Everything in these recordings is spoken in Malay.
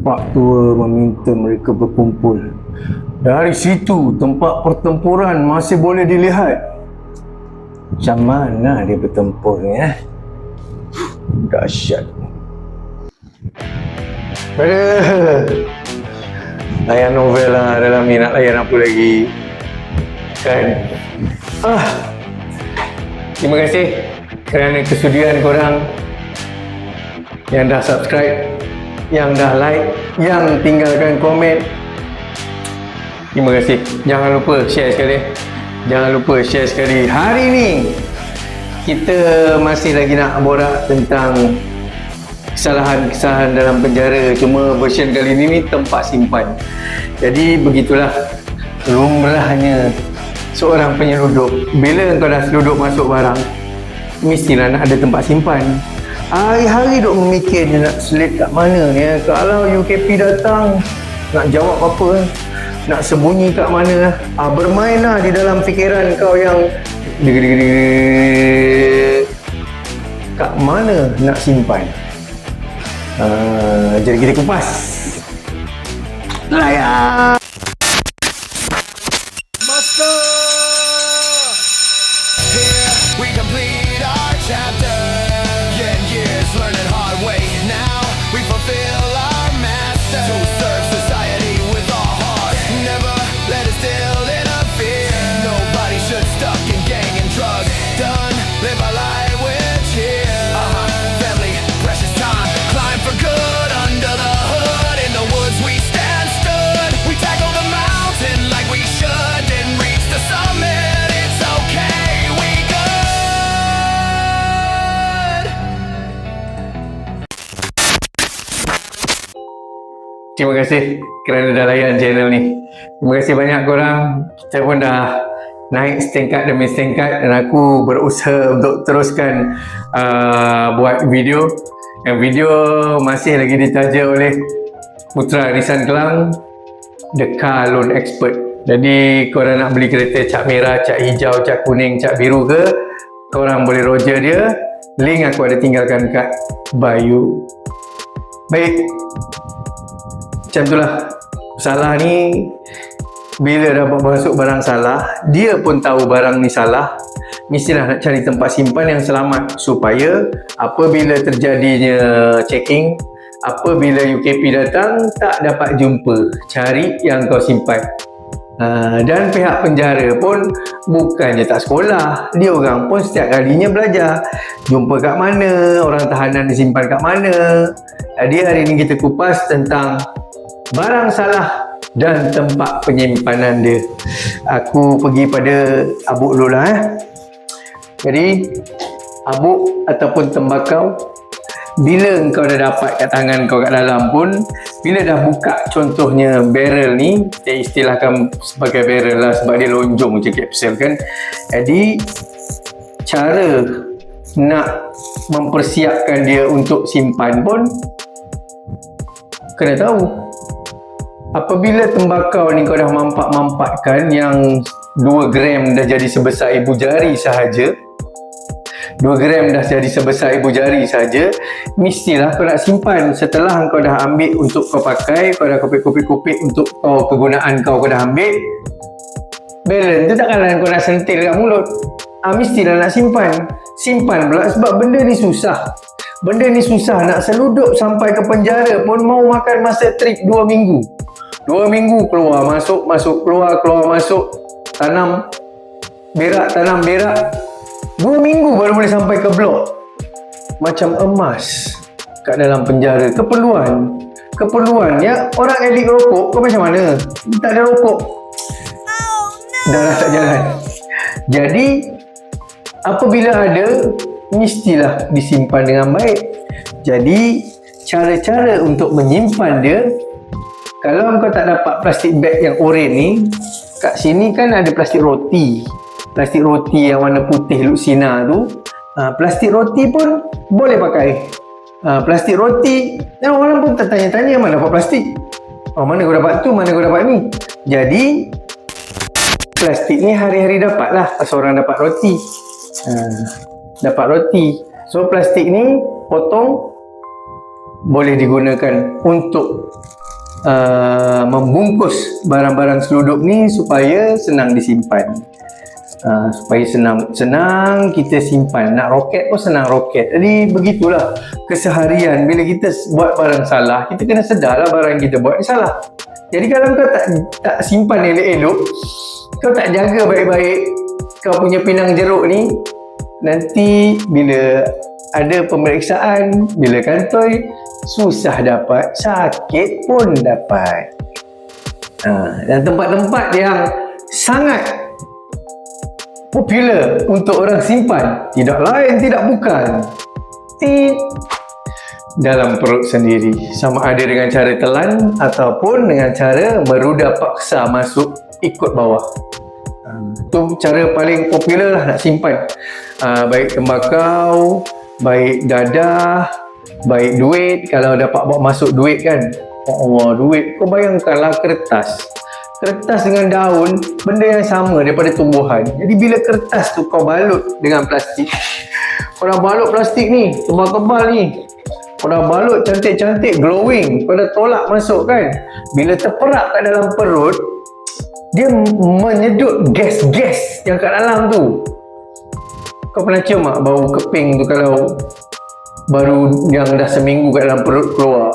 Pak tua meminta mereka berkumpul. Dari situ tempat pertempuran masih boleh dilihat. Macam mana dia bertempur ni Dahsyat. Layan novel lah dalam ni, nak layan apa lagi kan. Terima kasih kerana kesudian korang yang dah subscribe, yang dah like, yang tinggalkan komen. Terima kasih. Jangan lupa share sekali. Jangan lupa share sekali. Hari ni kita masih lagi nak borak tentang kesalahan-kesalahan dalam penjara. Cuma version kali ni tempat simpan. Jadi begitulah lumrahnya seorang penyeludup. Bila kau dah seluduk masuk barang, mestilah nak ada tempat simpan. Hari-hari duk memikir je nak selit kat mana ni. Kalau UKP datang, nak jawab apa, nak sembunyi kat mana. Bermainlah di dalam fikiran kau yang kat mana nak simpan. Jadi kita kupas. Layan. Master, here we complete our chapter. Years learning hard way. Now we fulfill our master to serve society with our heart. Never let it still interfere. Nobody should stuck in gang and drugs. Done, live our life with cheer. Family, precious time. Climb for good under the hood. In the woods we stand stood. We tackle the mountain like we should. Didn't reach the summit. It's okay, we good. Terima kasih kerana dah layan channel ni. Terima kasih banyak korang. Kita pun dah naik setingkat demi setingkat dan aku berusaha untuk teruskan buat video. Yang video masih lagi ditaja oleh Putra Risan Kelang, The Car Loan Expert. Jadi korang nak beli kereta cat merah, cat hijau, cat kuning, cat biru ke, korang boleh roger dia. Link aku ada tinggalkan kat bio. Baik, macam itulah. Salah ni, bila dapat masuk barang salah, dia pun tahu barang ni salah, mestilah nak cari tempat simpan yang selamat supaya apabila terjadinya checking, apabila UKP datang, tak dapat jumpa. Cari yang kau simpan. Dan pihak penjara pun bukannya tak sekolah, dia orang pun setiap kalinya belajar. Jumpa kat mana, orang tahanan disimpan kat mana. Jadi hari ni kita kupas tentang barang salah dan tempat penyimpanan dia. Aku pergi pada abuk dulu lah. Jadi abuk ataupun tembakau, bila kau dah dapat kat tangan kau kat dalam pun, bila dah buka contohnya barrel ni, saya istilahkan sebagai barrel lah sebab dia lonjong je kapsul kan. Jadi cara nak mempersiapkan dia untuk simpan pun kena tahu. Apabila tembakau ni kau dah mampat-mampatkan yang 2 gram dah jadi sebesar ibu jari sahaja, 2 gram dah jadi sebesar ibu jari saja, mestilah kau nak simpan. Setelah kau dah ambil untuk kau pakai, kau dah kopik-kopik untuk kau kegunaan kau dah ambil, balance tu takkanlah kau nak sentil kat mulut. Mestilah nak simpan. Simpan pula sebab benda ni susah. Benda ni susah, nak seludup sampai ke penjara pun mau makan masa trip 2 minggu. 2 minggu keluar masuk, masuk keluar, keluar masuk, tanam berak, 2 minggu baru boleh sampai ke blok. Macam emas kat dalam penjara. Keperluan ya. Orang edik rokok, kau macam mana? Tak ada rokok, dah tak jalan. Jadi apabila ada, mestilah disimpan dengan baik. Jadi cara-cara untuk menyimpan dia, kalau kau tak dapat plastik bag yang oranye ni, kat sini kan ada plastik roti. Plastik roti yang warna putih Lucina tu. Plastik roti pun boleh pakai. Plastik roti, orang pun tertanya-tanya mana dapat plastik. Mana kau dapat tu, mana kau dapat ni. Jadi plastik ni hari-hari dapat lah pasal orang dapat roti. Dapat roti. So plastik ni potong boleh digunakan untuk membungkus barang-barang selundup ni supaya senang disimpan. Supaya senang kita simpan. Nak roket pun senang roket. Jadi begitulah keseharian. Bila kita buat barang salah, kita kena sedarlah barang kita buat ni salah. Jadi kalau kau tak simpan elok-elok, kau tak jaga baik-baik kau punya pinang jeruk ni, nanti bila ada pemeriksaan, bila kantoi, susah dapat, sakit pun dapat. Dan tempat-tempat yang sangat popular untuk orang simpan, tidak lain tidak bukan dalam perut sendiri. Sama ada dengan cara telan ataupun dengan cara merudah paksa masuk ikut bawah. Itu cara paling popular lah nak simpan. Baik tembakau, baik dadah, baik duit. Kalau dapat bawa masuk duit kan, Allah, duit, kau bayangkanlah kertas dengan daun, benda yang sama daripada tumbuhan. Jadi bila kertas tu kau balut dengan plastik, kau dah balut plastik ni tebal-tebal ni, kau dah balut cantik-cantik, glowing, kau dah tolak masuk kan, bila terperap kat dalam perut, dia menyedut gas-gas yang kat dalam tu. Kau pernah cium tak bau keping tu kalau baru yang dah seminggu kat dalam perut keluar?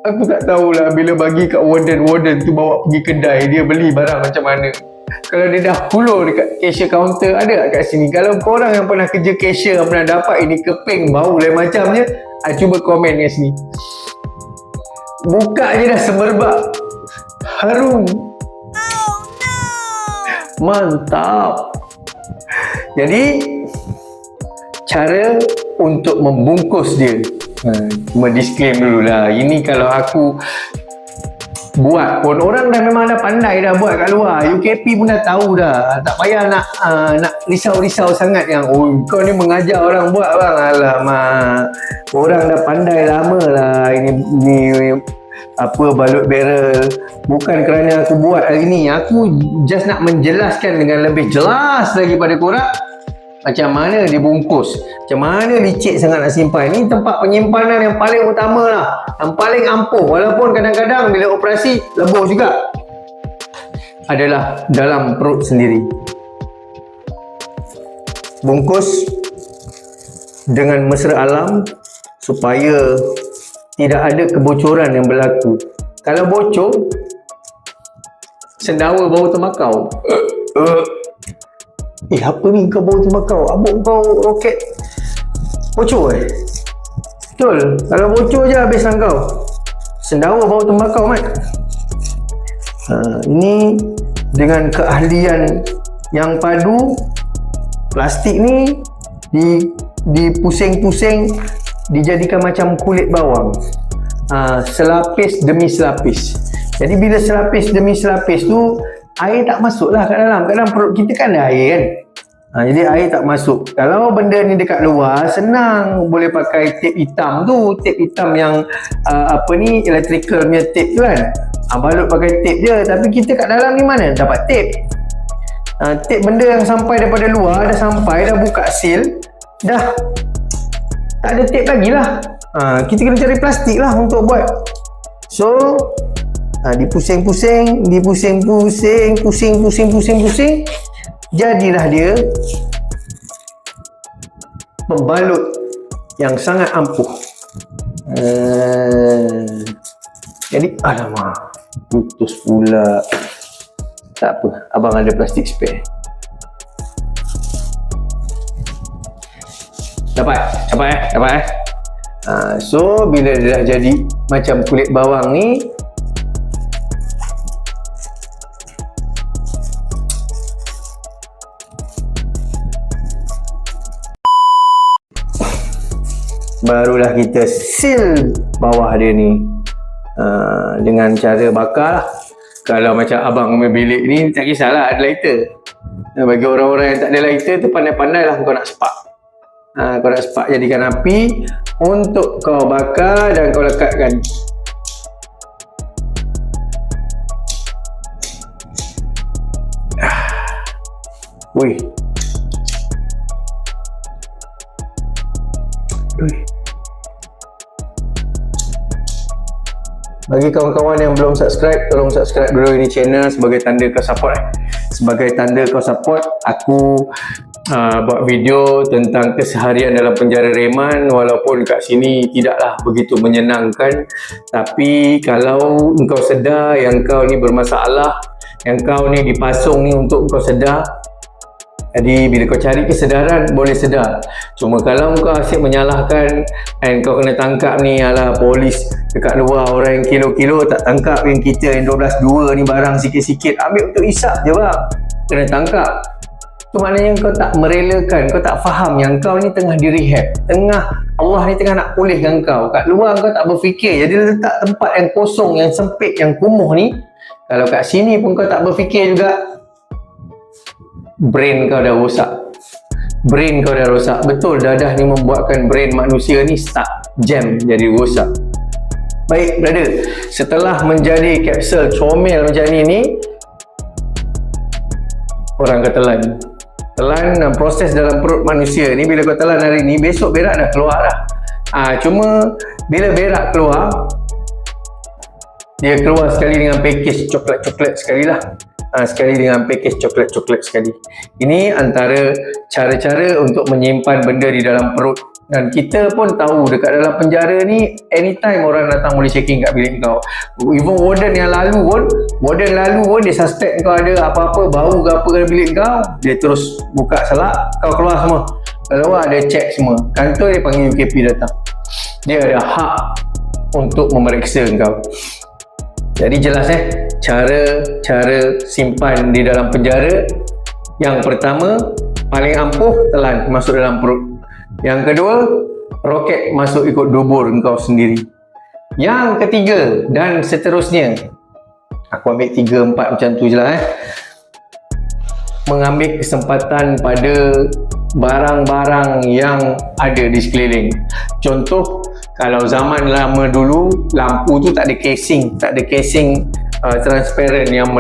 Aku tak tahulah bila bagi kat warden tu bawa pergi kedai, dia beli barang macam mana. Kalau dia dah hulur dekat cashier counter, ada tak kat sini? Kalau korang yang pernah kerja cashier yang pernah dapat ini keping bau lain macamnya, cuba komen kat sini. Buka je dah semerbak, harum. Mantap. Jadi cara untuk membungkus dia, disclaim dulu lah. Ini kalau aku buat pun, orang dah memang dah pandai dah buat kat luar. UKP pun dah tahu dah. Tak payah nak risau-risau sangat yang kau ni mengajar orang buat bang. Alamak, orang dah pandai lama lah ini apa balut barrel. Bukan kerana aku buat hari ni, aku just nak menjelaskan dengan lebih jelas lagi pada korang macam mana dia bungkus, macam mana licik sangat nak simpan. Ini tempat penyimpanan yang paling utama lah, yang paling ampuh. Walaupun kadang-kadang bila operasi lebur juga, adalah dalam perut sendiri. Bungkus dengan mesra alam supaya tidak ada kebocoran yang berlaku. Kalau bocor, sendawa bau tembakau. Apa ni kau bau tembakau? Abuk kau roket bocor Betul. Kalau bocor je habislah kau. Sendawa bau tembakau mat. Ini dengan keahlian yang padu, plastik ni dipusing-pusing, dijadikan macam kulit bawang. Selapis demi selapis. Jadi bila selapis demi selapis tu, air tak masuklah kat dalam. Kat dalam perut kita kan ada air kan. Jadi air tak masuk. Kalau benda ni dekat luar, senang boleh pakai tip hitam tu. Tip hitam yang electrical punya tip tu kan. Balut pakai tip je. Tapi kita kat dalam ni mana dapat tip? Tip benda yang sampai daripada luar, dah sampai, dah buka seal, dah tak ada tip lagi lah. Kita kena cari plastik lah untuk buat. So dipusing-pusing, pusing, jadilah dia pembalut yang sangat ampuh. Jadi alamak, putus pula. Tak apa, abang ada plastik spare. Dapat. So bila dia dah jadi macam kulit bawang ni, barulah kita seal bawah dia ni dengan cara bakar lah. Kalau macam abang punya bilik ni, tak kisahlah ada lighter. Bagi orang-orang yang tak ada lighter tu, pandai-pandai lah kau nak spark. Kau nak spark, jadikan api untuk kau bakar dan kau lekatkan. Wih. Bagi kawan-kawan yang belum subscribe, tolong subscribe dulu ini channel sebagai tanda kau support. Sebagai tanda kau support, aku buat video tentang keseharian dalam penjara Reman. Walaupun kat sini tidaklah begitu menyenangkan, tapi kalau engkau sedar yang kau ni bermasalah, yang kau ni dipasung ni untuk kau sedar, jadi bila kau cari kesedaran, boleh sedar. Cuma kalau kau asyik menyalahkan dan kau kena tangkap ni, alah polis dekat luar orang yang kilo-kilo tak tangkap, yang kita yang 12-2 ni barang sikit-sikit ambil untuk isap je bang, kena tangkap. Itu maknanya kau tak merelakan, kau tak faham yang kau ni tengah di rehab, Allah ni tengah nak pulihkan kau. Kat luar kau tak berfikir, jadi letak tempat yang kosong, yang sempit, yang kumuh ni. Kalau kat sini pun kau tak berfikir juga, brain kau dah rosak. Brain kau dah rosak. Betul, dadah ni membuatkan brain manusia ni stuck, jam, jadi rosak. Baik brother, setelah menjadi kapsul comel macam ni orang kau telan. Telan dan proses dalam perut manusia ni, bila kau telan hari ni, besok berak dah keluar dah. Cuma bila berak keluar, dia keluar sekali dengan package coklat-coklat sekali lah. Sekali dengan package coklat-coklat sekali. Ini antara cara-cara untuk menyimpan benda di dalam perut. Dan kita pun tahu dekat dalam penjara ni, anytime orang datang boleh checking kat bilik kau. Even warden lalu pun dia suspect kau ada apa-apa bau ke apa dalam bilik kau, dia terus buka selak, kau keluar semua. Keluar dia check semua. Kantor dia panggil UKP datang. Dia ada hak untuk memeriksa kau. Jadi jelas cara simpan di dalam penjara. Yang pertama, paling ampuh, telan masuk dalam perut. Yang kedua, roket masuk ikut dubur engkau sendiri. Yang ketiga dan seterusnya, aku ambil 3-4 macam tu je lah. Mengambil kesempatan pada barang-barang yang ada di sekeliling. Contoh, kalau zaman lama dulu, lampu tu tak ada casing transparent yang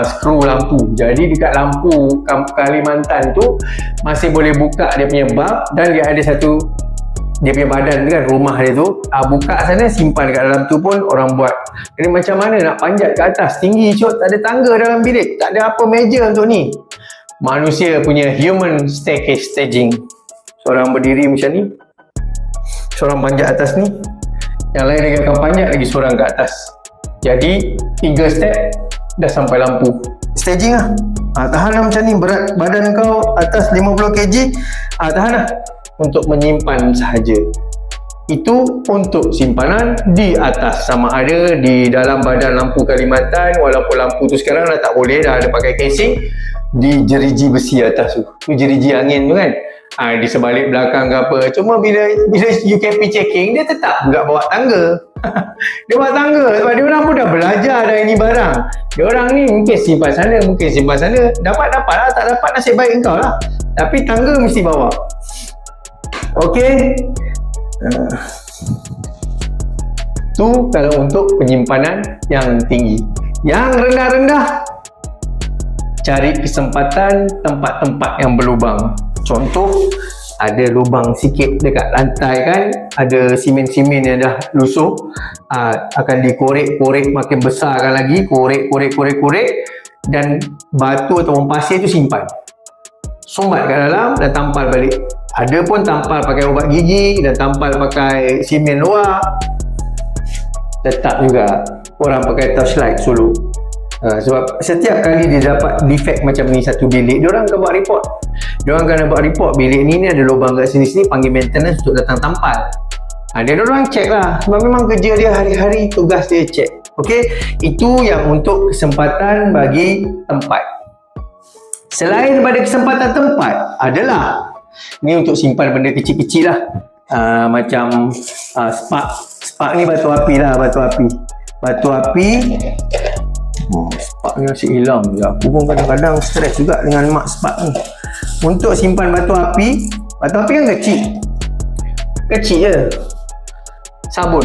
skru lampu. Jadi dekat lampu Kalimantan tu masih boleh buka dia punya bab, dan dia ada satu, dia punya badan tu kan, rumah dia tu, buka sana, simpan dekat dalam tu pun orang buat. Jadi macam mana nak panjat ke atas, tinggi cok, tak ada tangga dalam bilik, tak ada apa meja untuk ni. Manusia punya human staircase staging. Seorang berdiri macam ni, seorang panjat atas ni, yang lain lagi akan panjat lagi seorang ke atas. Jadi 3 step dah sampai lampu. Staging lah. Tahan lah macam ni, berat badan kau atas 50 kg, tahan lah. Untuk menyimpan sahaja. Itu untuk simpanan di atas, sama ada di dalam badan lampu Kalimantan, walaupun lampu tu sekarang dah tak boleh, dah ada pakai casing, di jeriji besi atas tu. Tu jeriji angin tu kan. Di sebalik belakang ke apa. Cuma bila UKP checking, dia tetap juga bawa tangga. Dia bawa tangga sebab dia orang pun dah belajar dah ini barang. Dia orang ni mungkin simpan sana, mungkin simpan sana. Dapat lah, tak dapat nasib baik engkau lah. Tapi tangga mesti bawa. Okey. Tu kalau untuk penyimpanan yang tinggi. Yang rendah-rendah, cari kesempatan tempat-tempat yang berlubang. Contoh, ada lubang sikit dekat lantai kan, ada simen-simen yang dah lusuh, akan dikorek-korek, makin besarkan lagi, korek, dan batu ataupun pasir tu simpan, sumbat kat dalam dan tampal balik. Ada pun tampal pakai ubat gigi dan tampal pakai simen luar. Tetap juga orang pakai torchlight solo. Sebab setiap kali dia dapat defect macam ni satu bilik, diorang akan buat report. Diorang akan buat report, bilik ni ada lubang kat sini-sini, panggil maintenance untuk datang tampal. Diorang check lah, sebab memang kerja dia hari-hari, tugas dia check. Okey, itu yang untuk kesempatan bagi tempat. Selain daripada kesempatan tempat, adalah ni untuk simpan benda kecil-kecil lah. Macam spark ni batu api lah, batu api. Spark ni masih hilang je. Aku pun kadang-kadang stres juga dengan mak spark ni. Untuk simpan batu api kan kecil je. Sabun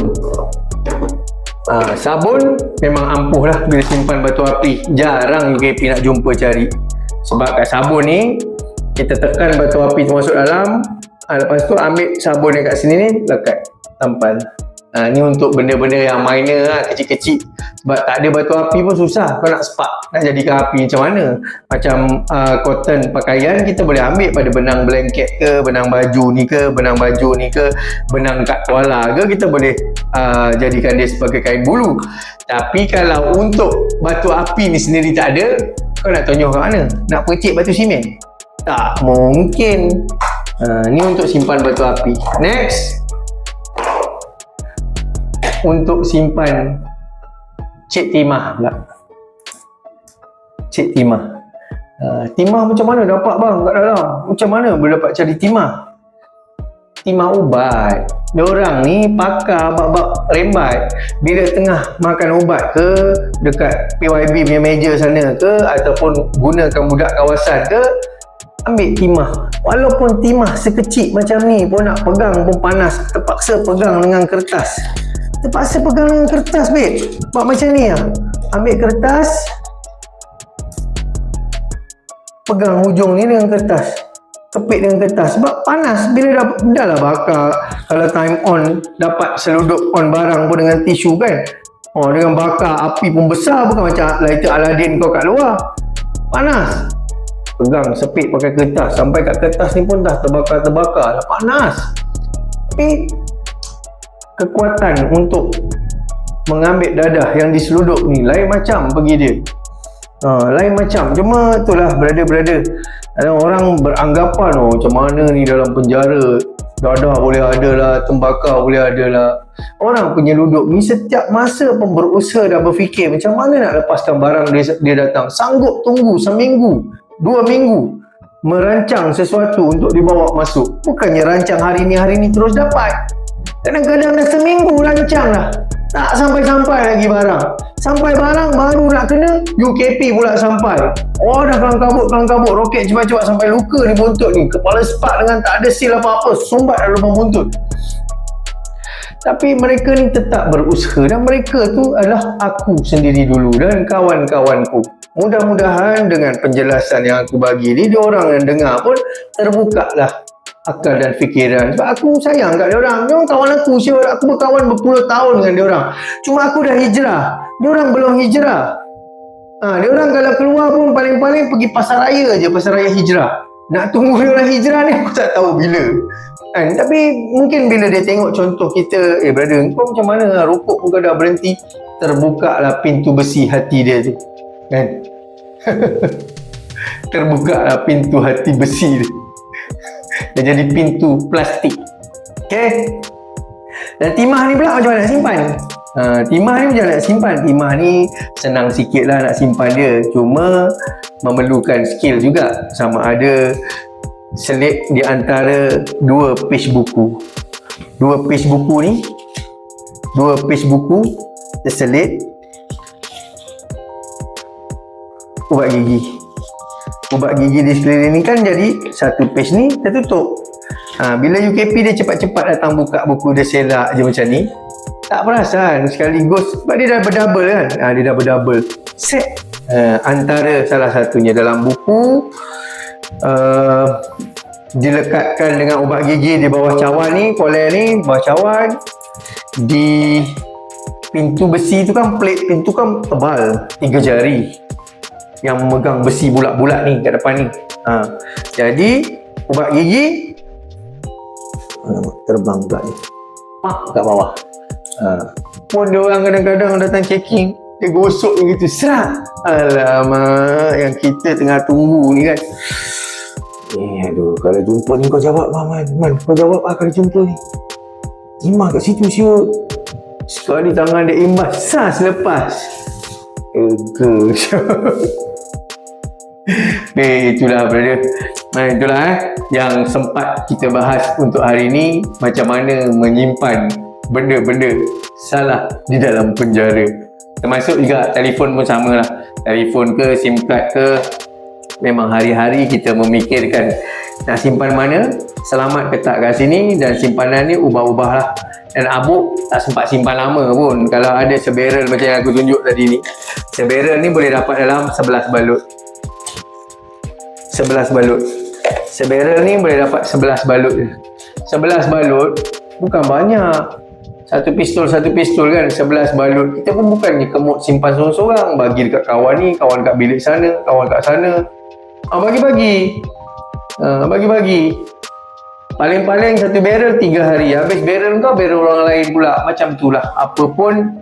memang ampuh lah bila simpan batu api. Jarang UKP nak jumpa cari. Sebab kat sabun ni, kita tekan batu api tu masuk dalam, lepas tu ambil sabun yang kat sini ni, lekat, tampal. Ni untuk benda-benda yang minor lah, kecil-kecil. Sebab tak ada batu api pun susah. Kau nak spark, nak jadikan api macam mana? Macam cotton pakaian, kita boleh ambil pada benang blanket ke, benang baju ni ke, benang baju ni ke, benang kat tuala ke, kita boleh jadikan dia sebagai kain bulu. Tapi kalau untuk batu api ni sendiri tak ada, kau nak tonyoh kat mana? Nak percik batu simen? Tak mungkin. Ni untuk simpan batu api. Next, untuk simpan cek timah pula. Cek timah. Timah macam mana dapat bang kat dalam? Macam mana boleh dapat cari timah? Timah ubat. Diorang ni pakar bab-bab rembat. Bila tengah makan ubat ke, dekat PYB punya meja sana ke, ataupun gunakan budak kawasan ke, ambil timah. Walaupun timah sekecil macam ni pun nak pegang pun panas. Terpaksa pegang dengan kertas. Terpaksa pegang dengan kertas, babe. Buat macam ni lah. Ambil kertas, pegang hujung ni dengan kertas, kepit dengan kertas. Sebab panas. Bila dah lah bakar, kalau time on, dapat seluduk on barang pun dengan tisu kan. Dengan bakar, api pun besar. Bukan macam lighter Aladdin kau kat luar. Panas. Pegang, sepit pakai kertas. Sampai kat kertas ni pun dah terbakar-terbakar. Dah panas. Tapi kekuatan untuk mengambil dadah yang diseluduk ni lain macam pergi dia. Lain macam. Cuma itulah brother-brother, ada orang beranggapan macam mana ni dalam penjara dadah boleh ada lah, tembakau boleh ada lah. Orang penyeluduk ni setiap masa pun berusaha dan berfikir macam mana nak lepaskan barang dia datang. Sanggup tunggu seminggu, 2 minggu merancang sesuatu untuk dibawa masuk. Bukannya rancang hari ni terus dapat. Kadang-kadang dah seminggu rancang dah, tak sampai-sampai lagi barang. Sampai barang baru nak kena, UKP pula sampai. Dah kelang kabut, roket cepat-cepat sampai luka ni buntut ni. Kepala sepak dengan tak ada seal apa-apa, sumbat dalam lubang buntut. Tapi mereka ni tetap berusaha, dan mereka tu adalah aku sendiri dulu dan kawan-kawanku. Mudah-mudahan dengan penjelasan yang aku bagi ni, diorang yang dengar pun terbuka lah akal dan fikiran. Sebab aku sayang kat diorang. Diorang kawan aku, aku berkawan berpuluh tahun dengan diorang. Cuma aku dah hijrah, diorang belum hijrah. Diorang kalau keluar pun paling-paling pergi pasar raya je, pasar raya hijrah. Nak tunggu diorang hijrah ni aku tak tahu bila. Tapi mungkin bila dia tengok contoh kita, brother, kau macam mana rokok pun kau dah berhenti, terbuka lah pintu besi hati dia tu, kan? Terbuka lah pintu hati besi dia. Dia jadi pintu plastik. Okay. Dan timah ni pula macam mana nak simpan? Timah ni macam mana nak simpan? Timah ni senang sikit lah nak simpan dia. Cuma memerlukan skill juga. Sama ada selit di antara 2 page buku. 2 page buku ni, 2 page buku terselit ubat gigi. Ubat gigi di sekeliling ni kan, jadi satu page ni tertutup. Bila UKP dia cepat-cepat datang buka buku, dia selak je macam ni, tak perasan sekaligus. Sebab dia dah berdouble kan. Dia dah berdouble set. Antara salah satunya dalam buku, dilekatkan dengan ubat gigi di bawah cawan ni, polen ni, bawah cawan. Di pintu besi tu kan, plate pintu kan tebal, 3 jari yang memegang besi bulat-bulat ni kat depan ni. Jadi ubat gigi terbang pula ni, kat bawah. Pun dia orang kadang-kadang datang checking, dia gosok ni gitu, serat. Alamak, yang kita tengah tunggu ni kan. Aduh, kalau jumpa ni kau jawab Man, kau jawab kalau jumpa ni. Imah kat situ siut. Sekali tangan dia imbas, sas lepas. Itulah brother. Itulah yang sempat kita bahas untuk hari ni. Macam mana menyimpan benda-benda salah di dalam penjara. Termasuk juga telefon pun sama lah. Telefon ke, SIM card ke, memang hari-hari kita memikirkan nak simpan mana, selamat ke tak kat sini. Dan simpanan ni ubah-ubah lah. Dan Abuk tak sempat simpan lama pun. Kalau ada sebarrel macam yang aku tunjuk tadi ni, sebarrel ni boleh dapat dalam 11 balut. 11 balut. Sebarrel ni boleh dapat 11 balut je. 11 balut bukan banyak. satu pistol kan, 11 balut. Kita pun bukannya kemut simpan sorang-sorang, bagi dekat kawan ni, kawan kat bilik sana, kawan kat sana. Bagi-bagi. Paling-paling satu barrel 3 hari. Habis barrel kau, barrel orang lain pula. Macam itulah. Apa pun,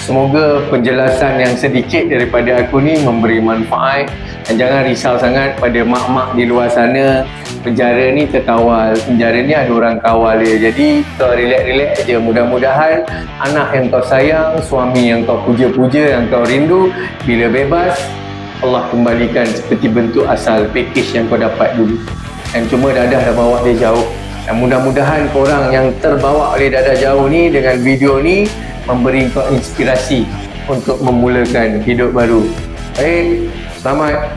semoga penjelasan yang sedikit daripada aku ni memberi manfaat. Dan jangan risau sangat pada mak-mak di luar sana. Penjara ni terkawal, penjara ni ada orang kawal dia. Jadi kau relax-relax je. Mudah-mudahan anak yang kau sayang, suami yang kau puja-puja, yang kau rindu, bila bebas Allah kembalikan seperti bentuk asal package yang kau dapat dulu. Dan cuma dadah dah bawa dia jauh. Dan mudah-mudahan korang yang terbawa oleh dadah jauh ni dengan video ni memberi kau inspirasi untuk memulakan hidup baru. Baik, selamat.